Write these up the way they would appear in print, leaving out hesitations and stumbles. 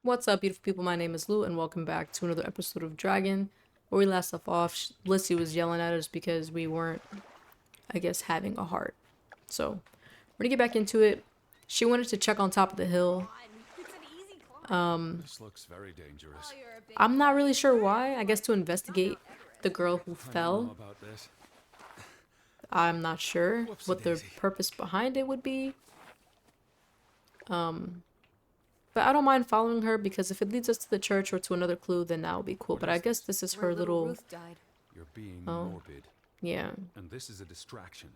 What's up, beautiful people? My name is Lou, and welcome back to another episode of Draugen. Where we last left off, Lissy was yelling at us because we weren't, I guess, having a heart. So, we're gonna get back into it. She wanted to check on top of the hill. This looks very dangerous. I'm not really sure why. I guess to investigate the girl who I don't know fell. about this. I'm not sure what the Whoopsie-daisy. purpose behind it would be. But I don't mind following her because if it leads us to the church or to another clue, then that would be cool. But I guess this is her little, Ruth died. You're being Oh. morbid, yeah. and this is a distraction.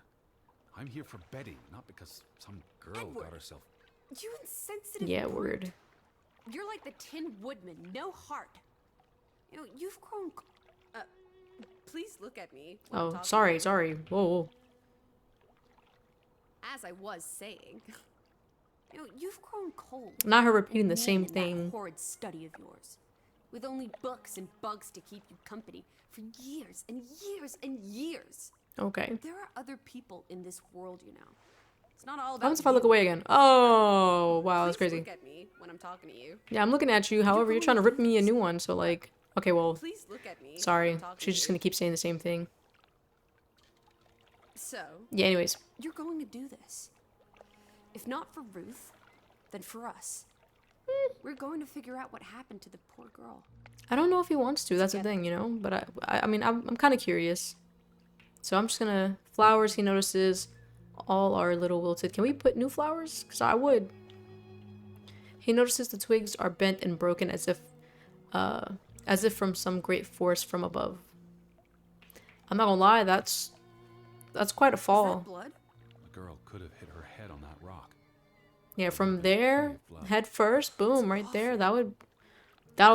I'm here for Betty, not because some girl Edward. got herself. You insensitive. Yeah, brute. word. You're like the Tin Woodman, no heart. You know, you've grown. Please look at me. when I'm Oh, talking sorry, to you. sorry. Whoa. As I was saying, you know, you've grown cold. Not her repeating the Me same and that thing. horrid study of yours, with only books and bugs to keep you company for years and years and years. Okay. There are other people in this world, you know. It's not all What about. happens if I look away again? Oh, wow, that's Please crazy. Look at me when I'm talking to you. Yeah, I'm looking at you. However, you're trying to rip me a new one. So, like, okay, well, Please look at me. when sorry. I'm talking She's to just you. gonna keep saying the same thing. So, Yeah, anyways. you're going to do this. If not for Ruth, then for us. We're going to figure out what happened to the poor girl. I don't know if he wants to. That's the thing, you know? But I mean, I'm kind of curious. So I'm just gonna... Flowers, he notices. All are a little wilted. Can we put new flowers? Because I would. He notices the twigs are bent and broken as if from some great force from above. I'm not gonna lie, that's quite a Is fall. that blood? The girl could have hit her head on that rock. Yeah, from there, head first, boom, right there. That'll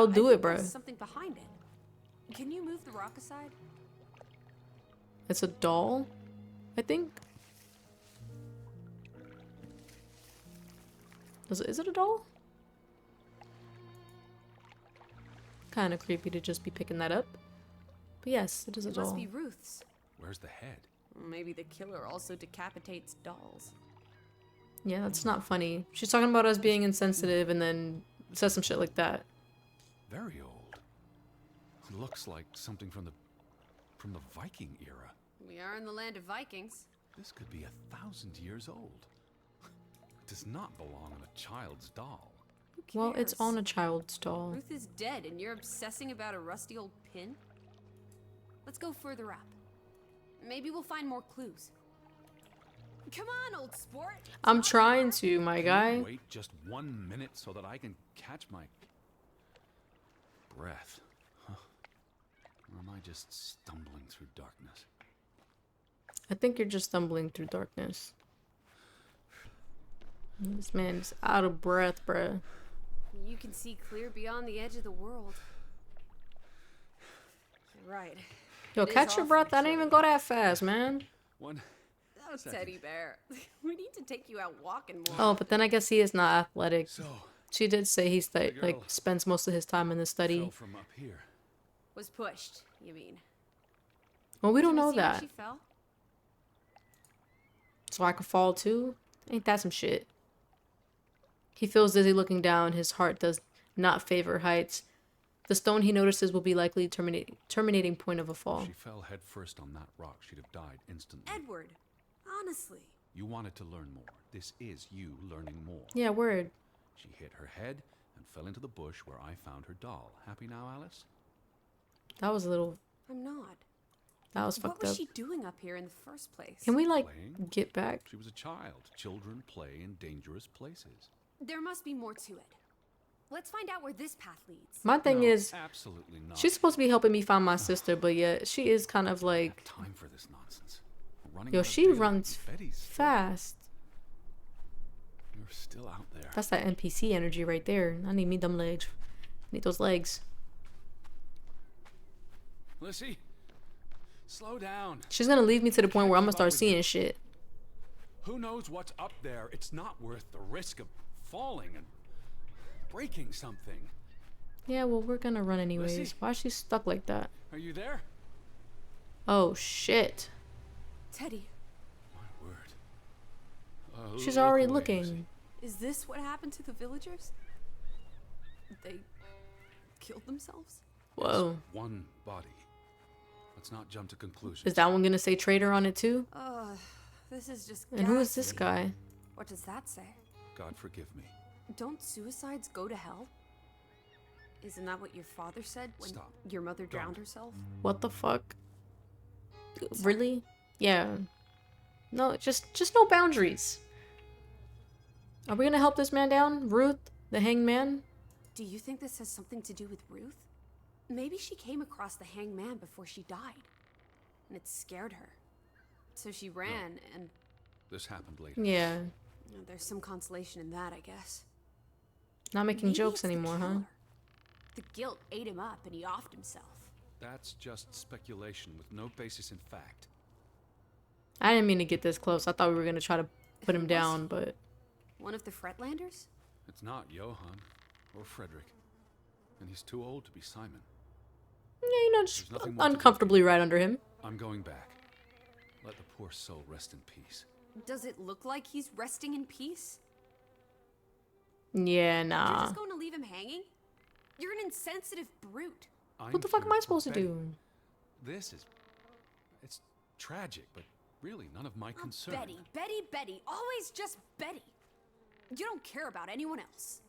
do I it, think bro. there's something behind it. Can you move the rock aside? It's a doll, I think. Is it a doll? Kind of creepy to just be picking that up. But yes, it is a It must doll. be Ruth's. Where's the head? Maybe the killer also decapitates dolls. Yeah, that's not funny. She's talking about us being insensitive and then says some shit like that. Very old. It looks like something from the Viking era. We are in the land of Vikings. This could be 1,000 years old. It does not belong on a child's doll. Who Well, it's cares? on a child's doll. Ruth is dead and you're obsessing about a rusty old pin? Let's go further up. Maybe we'll find more clues. Come on, old sport. I'm trying to, my Can guy. you wait just 1 minute so that I can catch my breath? Huh. Or am I just stumbling through darkness? I think you're just stumbling through darkness. This man's out of breath, bruh. You can see clear beyond the edge of the world. You're right. Yo, It is catch your awfully breath. I didn't chilly. even go that fast, man. One. Oh, Teddy bear. We need to take you out walking more. Oh, but then I guess he is not athletic. So, She did say he The girl like spends most of his time in the study. fell from up here. Was pushed, you mean? Well, we don't Can know see where that. She fell? So I could fall too? Ain't that some shit? He feels dizzy looking down. His heart does not favor heights. The stone he notices will be likely terminating point of a fall. If she fell headfirst on that rock, she'd have died instantly. Edward, honestly. You wanted to learn more. This is you learning more. Yeah, word. She hit her head and fell into the bush where I found her doll. Happy now, Alice? That was a little... I'm not. That was What fucked was up. she doing up here in the first place? Can we, like, Playing? get back? She was a child. Children play in dangerous places. There must be more to it. Let's find out where this path leads. My thing No, is, absolutely not. she's supposed to be helping me find my sister, but yet she is kind of I don't like... have time for this nonsense. We're running Yo, out of she daylight. runs Betty's fast. You're still out there. That's that NPC energy right there. I need me them legs. Need those legs. Lissy, slow down. She's gonna leave me to the point where I'm gonna Keep up start with you. seeing shit. Who knows what's up there? It's not worth the risk of falling and breaking something. Yeah, well, we're gonna run anyways. Lissy? Why is she stuck like that? Are you there? Oh, shit. Teddy, My word. She's Look already away, looking. Lissy. is this what happened to the villagers? They killed themselves? Whoa. It's one body. Let's not jump to conclusions. Is that one gonna say traitor on it too? This is just And who is this ghastly. guy? What does that say? God forgive me. Don't suicides go to hell? Isn't that what your father said when Stop. your mother drowned Don't. herself? What the fuck? Really? Yeah. No, just no boundaries. Are we gonna help this man down? Ruth, the hanged man? Do you think this has something to do with Ruth? Maybe she came across the hanged man before she died, and it scared her. So she ran, and This happened later. Yeah. there's some consolation in that, I guess. Not making Maybe jokes it's the anymore, huh? killer. The guilt ate him up, and he offed himself. That's just speculation with no basis in fact. I didn't mean to get this close. I thought we were gonna try to put him Who was down, he? but One of the Fretlanders? It's not Johann or Frederick. And he's too old to be Simon. yeah, you know, just There's nothing more to do uncomfortably right under him. I'm going back. Let the poor soul rest in peace. Does it look like he's resting in peace? Yeah, You're nah. just going to leave him hanging? You're an insensitive brute. What the fuck am I supposed to do? This is... It's tragic, but really none of my Oh, concern. Betty, always just Betty. You don't care about anyone else.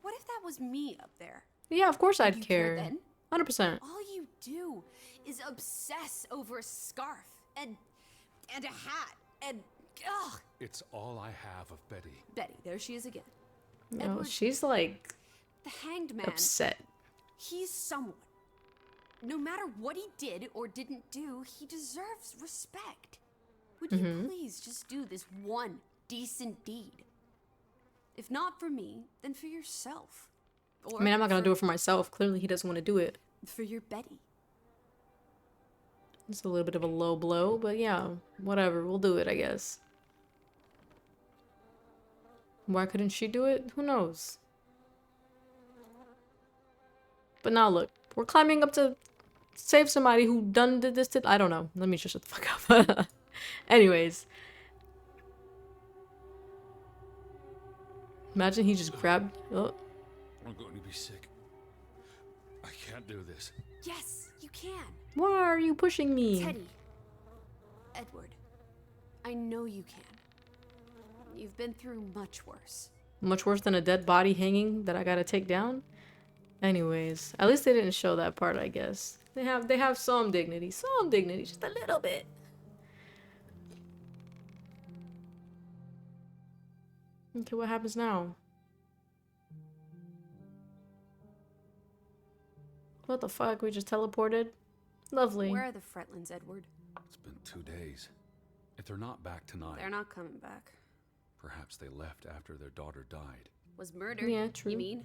What if that was me up there? Yeah, of course I'd You care care. then? 100%. All you do is obsess over a scarf and a hat and ugh. It's all I have of Betty. Betty, there she is again. No, Edward, she's like the hanged man. upset. He's someone. No matter what he did or didn't do, he deserves respect. Would you please just do this one decent deed? If not for me, then for yourself. Or I mean, I'm not gonna do it for myself. Clearly, he doesn't want to do it. for your Betty. It's a little bit of a low blow, but yeah, whatever. We'll do it, I guess. Why couldn't she do it? Who knows? But now look, we're climbing up to save somebody who did this to... I don't know. Let me just shut the fuck up. Anyways. Imagine he just grabbed... Oh, I'm going to be sick. I can't do this. Yes, you can. why are you pushing me? Teddy. Edward. I know you can. You've been through much worse. Much worse than a dead body hanging that I gotta take down? Anyways, at least they didn't show that part, I guess. They have some dignity. Some dignity. Just a little bit. Okay, what happens now? What the fuck? We just teleported? Lovely. Where are the Fretlands, Edward? It's been 2 days. If they're not back tonight, They're not coming back. perhaps they left after their daughter died. Was murder? Yeah, true. You mean?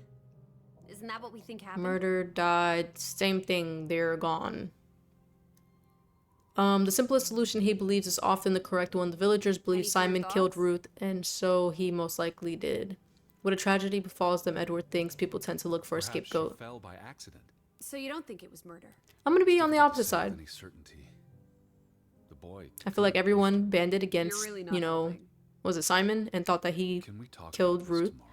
Isn't that what we think happened? Murder, died, same thing, they're gone. The simplest solution he believes is often the correct one. The villagers believe Any clear Simon killed thoughts? Ruth, and so he most likely did. When a tragedy befalls them, Edward thinks people tend to look for a Perhaps scapegoat. she fell by accident. So you don't think it was murder? I'm gonna be on the Difficult to opposite say with side. Any certainty. The boy. I feel like everyone banded against, You're really not you know, helping. was it Simon, and thought that he Can we talk killed about this Ruth. tomorrow?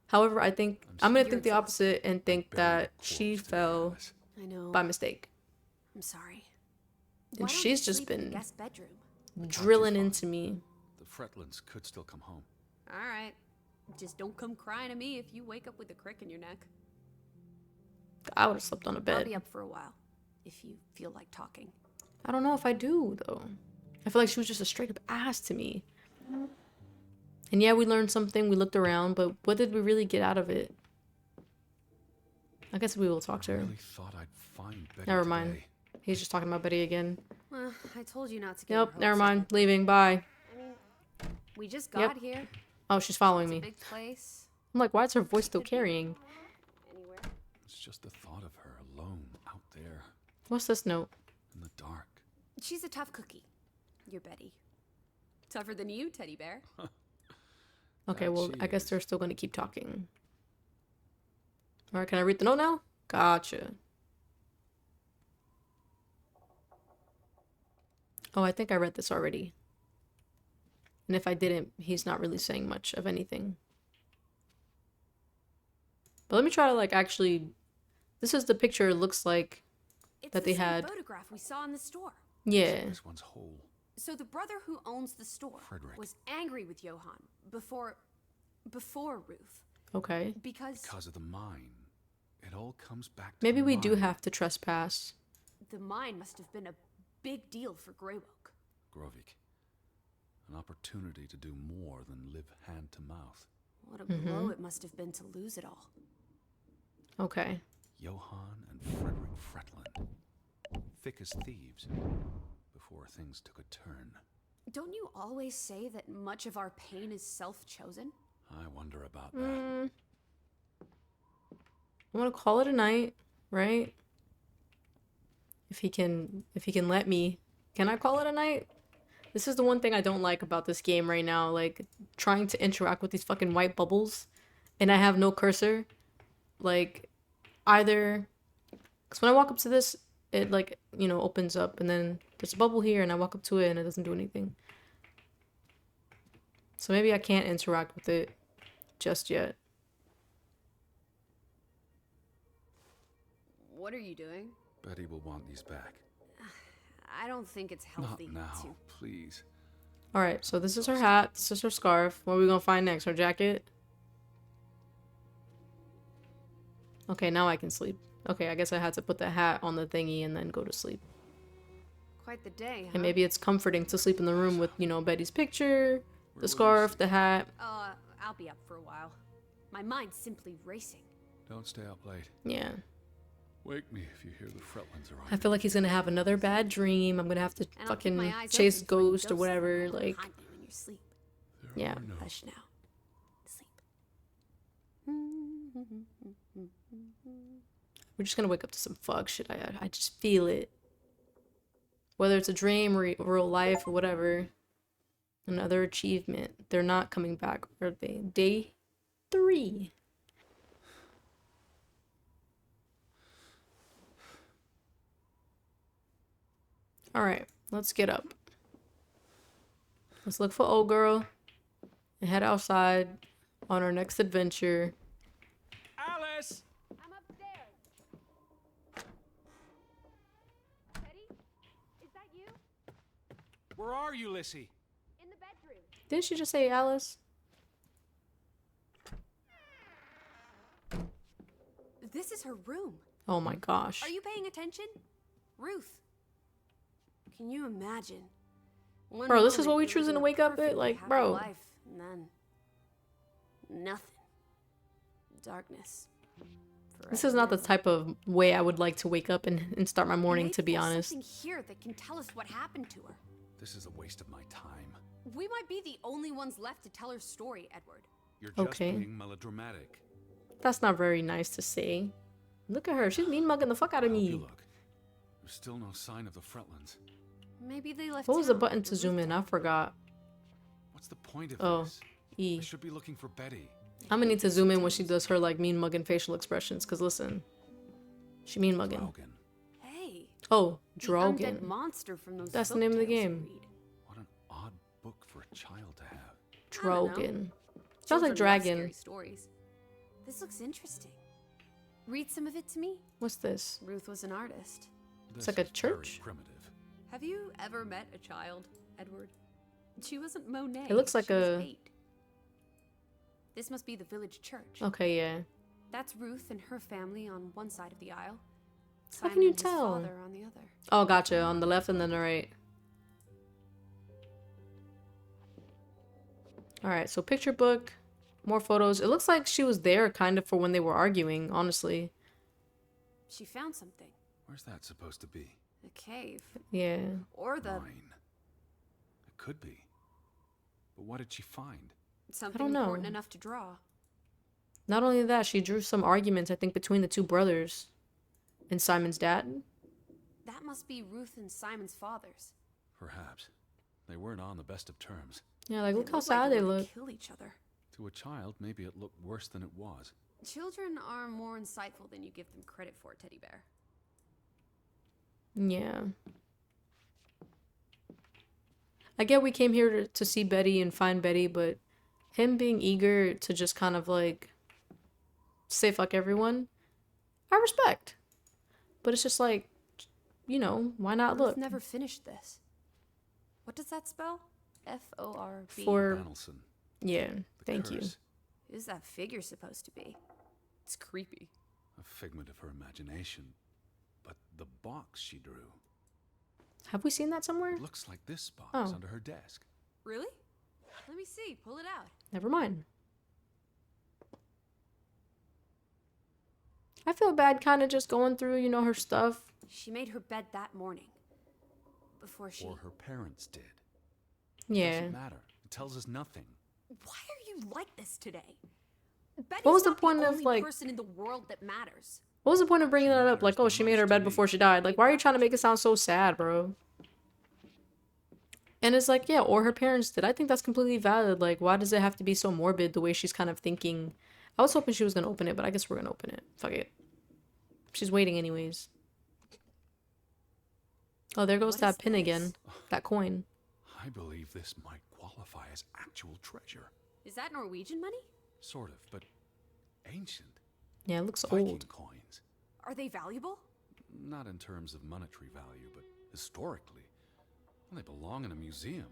However, I think I'm gonna You're think the opposite and think Bury your that she corpse today, fell Alice. I know. by mistake. I'm sorry. And Why don't she's you just sleep in the been guest bedroom? drilling fine. into me. The Fretlands could still come home. All right. Just don't come crying to me if you wake up with a crick in your neck. I would have slept on a I'll bed. be up for a while if you feel like talking. I don't know if I do, though. I feel like she was just a straight up ass to me. And yeah, we learned something, we looked around, but what did we really get out of it? I guess we will talk to I her. really thought I'd find Betty Never mind. today. He's just talking about Betty again. Well, I told you not to get Yep, your never hopes up. mind. Leaving, bye. We just Yep. got here. Oh, she's following It's a me. big place. I'm like, why is her voice still carrying? Anywhere. It's just the thought of her alone out there What's this note? in the dark. She's a tough cookie. You're Betty. Tougher than you, teddy bear. Okay, That well, she I guess is. they're still going to keep talking. Alright, can I read the note now? Gotcha. Oh, I think I read this already. And if I didn't, he's not really saying much of anything. But let me try to like actually. This is the picture it looks like It's that the they same had. photograph we saw in the store. Yeah. This one's whole. So the brother who owns the store Frederick. was angry with Johann before Ruth Okay. because Because of the mine. It all comes back to Maybe the we do mine. have to trespass. the mine must have been a big deal for Greywoke. Grovik. An opportunity to do more than live hand to mouth. What a blow it must have been to lose it all. Okay. Johann and Frederick Fretland. Thick as thieves. Before things took a turn. Don't you always say that much of our pain is self-chosen? I wonder about that. I want to call it a night, right? If he can let me. Can I call it a night? This is the one thing I don't like about this game right now, like trying to interact with these fucking white bubbles and I have no cursor. Like either cuz when I walk up to this, it like, you know, opens up and then there's a bubble here and I walk up to it and it doesn't do anything. So maybe I can't interact with it just yet. What are you doing? Betty will want these back. I don't think it's healthy Not now, to. please. All right, so this is her hat, this is her scarf. What are we going to find next? Her jacket? Okay, now I can sleep. Okay, I guess I had to put the hat on the thingy and then go to sleep. Quite the day, huh? And maybe it's comforting to sleep in the room with, you know, Betty's picture, the scarf, the hat. I'll be up for a while. My mind's simply racing. Don't stay up late. Yeah. Wake me if you hear the Fretlands are on. I feel like he's gonna have another bad dream. I'm gonna have to And I'll keep my fucking eyes chase open for any ghost or ghosts whatever. that might Like, haunt you in your sleep. There yeah. are no- Hush now. Sleep. we're just gonna wake up to some fuck shit. I just feel it. Whether it's a dream or real life or whatever. Another achievement. They're not coming back, are they? Day 3. Alright, let's get up. Let's look for old girl and head outside on our next adventure. Alice! I'm upstairs. Betty? Is that you? Where are you, Lissy? In the bedroom. Didn't she just say Alice? This is her room. Oh my gosh. Are you paying attention? Ruth. Can you imagine? One Bro, this is moment what we you're choosing living to a wake up at? perfectly Like, happy bro. Life, and then nothing. Darkness. This is not the type of way I would like to wake up and start my morning, Maybe to be there's honest. something here that can tell us what happened to her. This is a waste of my time. We might be the only ones left to tell her story, Edward. You're just Okay. being melodramatic. That's not very nice to say. Look at her. She's mean mugging the fuck out of I hope you me. look. There's still no sign of the Fretlands. Maybe they left. What was the town button when to zoom Ruth in? died. I forgot. What's the point of Oh, this? E. I should be looking for Betty. I'm gonna need to zoom in when she does her like mean mugging facial expressions. Cause listen, she mean mugging. Draugen. Hey, Oh, the undead Draugen. monster from those That's the name of the folktales you game. read. What an odd book for a child to have. Draugen. Sounds Children like love dragon. scary stories. This looks interesting. Read some of it to me. What's this? Ruth was an artist. This like a is very church? primitive. Have you ever met a child, Edward? She wasn't Monet. It looks like she was a- 8. This must be the village church. Okay, yeah. That's Ruth and her family on one side of the aisle. How can Simon you and his tell? father on the other. Oh, gotcha. On the left and then the right. Alright, so picture book. More photos. It looks like she was there kind of for when they were arguing, honestly. She found something. Where's that supposed to be? A cave. Yeah. Or the Mine. It could be. But what did she find? something don't know. important enough to draw. Not only that, she drew some arguments, I think, between the two brothers and Simon's dad. That must be Ruth and Simon's fathers. Perhaps. They weren't on the best of terms. Yeah, like, look how look sad they wanna look. Kill each other. To a child, maybe it looked worse than it was. Children are more insightful than you give them credit for, Teddy Bear. Yeah. I get we came here to see Betty and find Betty, but him being eager to just kind of like say fuck everyone, I respect. But it's just like, you know, why not Ruth look? never finished this. What does that spell? F-O-R-B. For, Donaldson, yeah, the thank you. curse, Who's that figure supposed to be? It's creepy. a figment of her imagination. But the box she drew, Have we seen that somewhere? it looks like this box Oh. under her desk. Really? Let me see. Pull it out. Never mind. I feel bad kind of just going through, you know, her stuff. She made her bed that morning. Before she... Or her parents did. Yeah. Doesn't matter. It tells us nothing. Why are you like this today? Betty's What was the not point the of, only like- person in the world that matters. What was the point of bringing that up? Like, matters oh, the she made her most bed to me. before she died. Like, why are you trying to make it sound so sad, bro? And it's like, yeah, or her parents did. I think that's completely valid. Like, why does it have to be so morbid the way she's kind of thinking? I was hoping she was going to open it, but I guess we're going to open it. Fuck it. She's waiting anyways. Oh, there goes What that is pin this? again. That coin. I believe this might qualify as actual treasure. Is that Norwegian money? Sort of, but ancient. Yeah, it looks Viking old. coins. Are they valuable? Not in terms of monetary value, but historically. Well, they belong in a museum.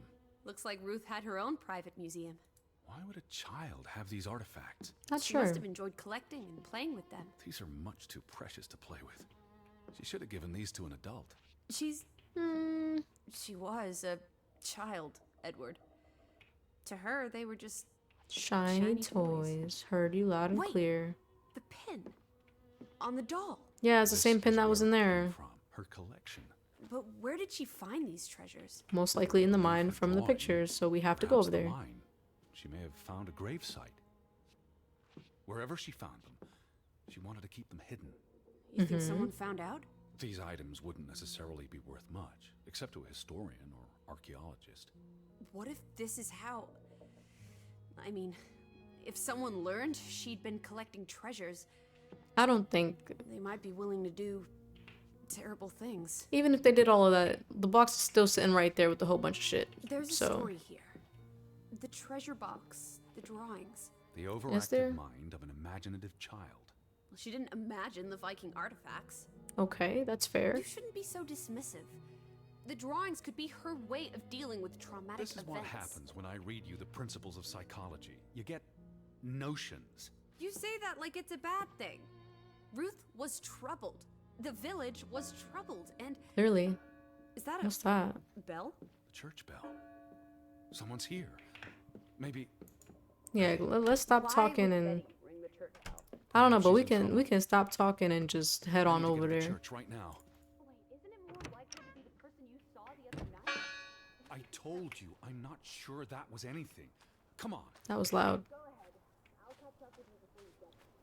Looks like Ruth had her own private museum. Why would a child have these artifacts? Not She sure. must have enjoyed collecting and playing with them. These are much too precious to play with. She should have given these to an adult. She's... Hmm. She was a child, Edward. To her, they were just Shiny, Shiny toys. toys. Heard you loud and Wait. clear. the pin on the doll. Yeah, it's the This same pin is that was where in it came there. From her collection. But where did she find these treasures? Most likely in the mine Her from the drawing. pictures, so we have to go Perhaps over the there. mine. She may have found a grave site. Wherever she found them, she wanted to keep them hidden. You think someone found out? These items wouldn't necessarily be worth much, except to a historian or archaeologist. What if this is how... I mean, if someone learned she'd been collecting treasures, I don't think, they might be willing to do terrible things. even if they did all of that, the box is still sitting right there with a whole bunch of shit. There's a So, story here. The treasure box, the drawings. The there? overactive mind of an imaginative child. Well, she didn't imagine the Viking artifacts. okay, that's fair. You shouldn't be so dismissive. The drawings could be her way of dealing with traumatic This is events. what happens when I read you the principles of psychology. You get notions. You say that like it's a bad thing. Ruth was troubled. The village was troubled, and Clearly. is that What's that? a bell? The church bell. Someone's here. Maybe Yeah, let's stop Why talking would and Betty ring the church bell? I don't know, but She's we in can trouble. stop talking and just head I on need to over get to the there. church right now. Wait, isn't it more likely to be the person you saw the other night? I told you, I'm not sure that was anything. Come on. That was loud.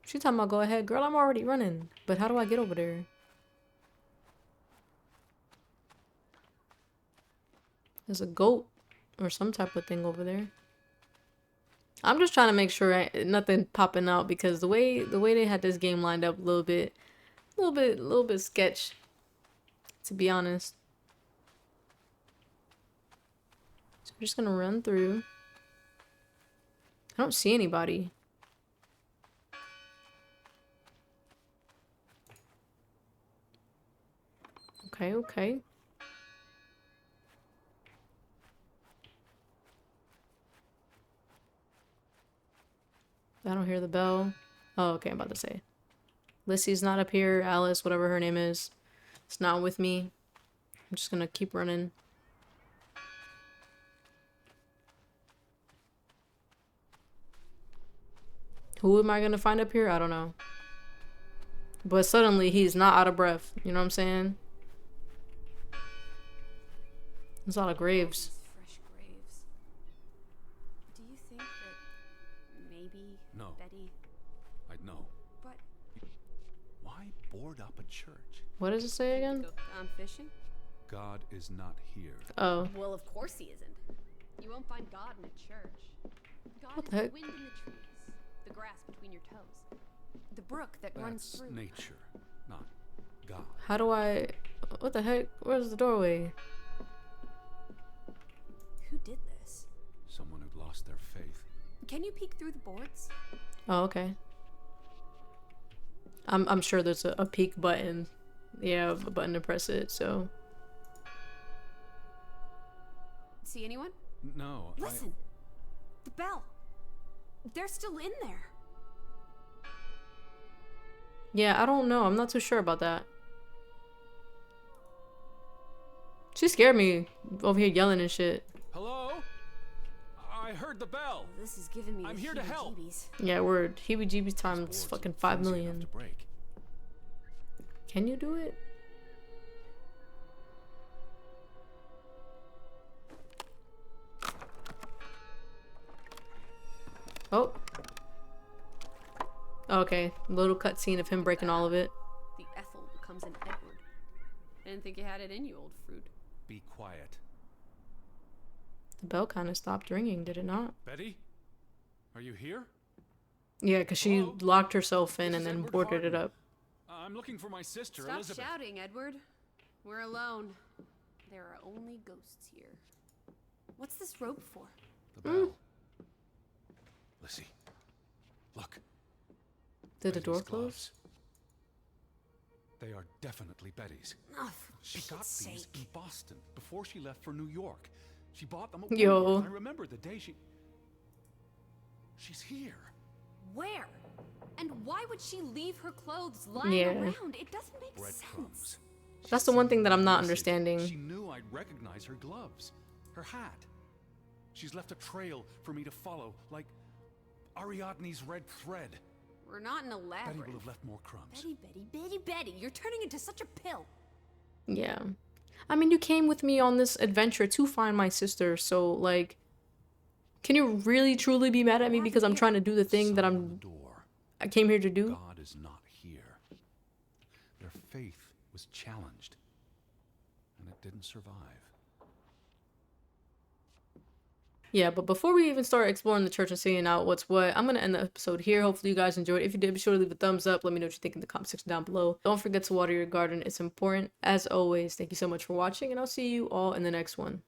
She talking about go ahead, girl. I'm already running, but how do I get over there? There's a goat or some type of thing over there. I'm just trying to make sure nothing popping out because the way they had this game lined up a little bit sketch, to be honest. So I'm just gonna run through. I don't see anybody. Okay, okay. I don't hear the bell. Oh, okay, I'm about to say. Lissy's not up here. Alice, whatever her name is, it's not with me. I'm just gonna keep running. Who am I gonna find up here? I don't know. But suddenly he's not out of breath. You know what I'm saying? There's a lot of graves. These fresh graves. Do you think that maybe No. Betty? I'd know. But Why board up a church? What does it say again? go down fishing? God is not here. Oh. Well, of course he isn't. You won't find God in a church. God What is the the heck? wind in the trees, the grass between your toes, the brook that runs That's through. nature, not God. How do I... What the heck? Where's the doorway? Who did this? Someone who'd lost their faith. Can you peek through the boards? Oh, okay. I'm sure there's a peek button. Yeah, a button to press it, so. See anyone? No. Listen. The bell. They're still in there. Yeah, I don't know. I'm not too sure about that. She scared me over here yelling and shit. Hello? I heard the bell. This is giving me I'm the here to help. heebie-jeebies. Yeah, word. Heebie-jeebies times Boards fucking are 5 flimsy enough million. to break. Can you do it? Oh. Okay, little cutscene of him breaking all of it. The Ethel becomes an Edward. I didn't think you had it in you, old fruit. Be quiet. The bell kind of stopped ringing, did it not? Betty? Are you here? Yeah, because she Hello? locked herself in This and is then Edward boarded it Harden. up. I'm looking for my sister, Stop Elizabeth. shouting, Edward. We're alone. There are only ghosts here. What's this rope for? The bell. Lizzie. Look. Did the door Betty's close? gloves. They are definitely Betty's. Oh, for She got Pete's these sake. in Boston before she left for New York. She bought them at Yo. Walmart. I remember the day she's here. Where? And why would she leave her clothes lying Yeah. around? It doesn't make Breadcrumbs. sense. That's the one thing that I'm not Message. understanding. She knew I'd recognize her gloves, her hat. She's left a trail for me to follow, like Ariadne's red thread. We're not in a Betty will labyrinth. have left more crumbs. Betty, you're turning into such a pill. Yeah. I mean, you came with me on this adventure to find my sister, so, like, can you really truly be mad at me because I'm trying to do the thing that Sign on the door. I came here to do? God is not here. Their faith was challenged, and it didn't survive. Yeah, but before we even start exploring the church and seeing out what's what, I'm going to end the episode here. Hopefully you guys enjoyed. If you did, be sure to leave a thumbs up. Let me know what you think in the comment section down below. Don't forget to water your garden. It's important. As always, thank you so much for watching, and I'll see you all in the next one.